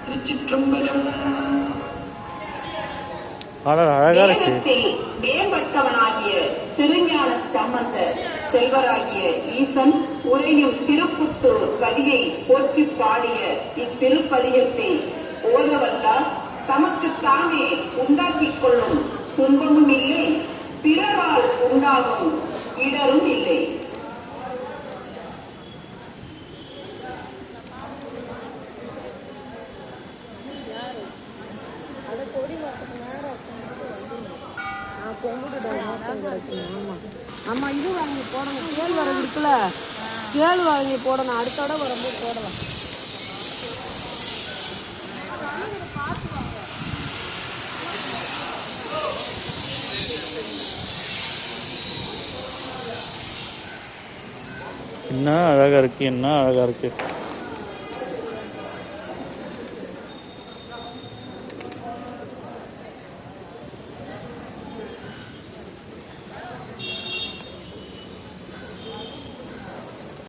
திருச்சிற்றம்பலம். வேதத்தில் மேம்பட்டவனாகிய திருஞான சம்பந்தர் செல்வராகிய ஈசன் உரையும் திருப்புத்தூர் பதியை போற்றி பாடிய இத்திருப்பதிகத்தை ஓதவல்லார் தமக்கு தானே உண்டாக்கிக் கொள்ளும் துன்பமும் இல்லை, பிறரால் உண்டாகும் இடரும் இல்லை. ஆமா, இது வாங்கி போடணும். கேழ்வரகு இருக்குல்ல, கேழ்வரகு போடணும். அடுத்தோட வரும்போது போடலாம். என்ன அழகா இருக்கு, என்ன அழகா இருக்கு.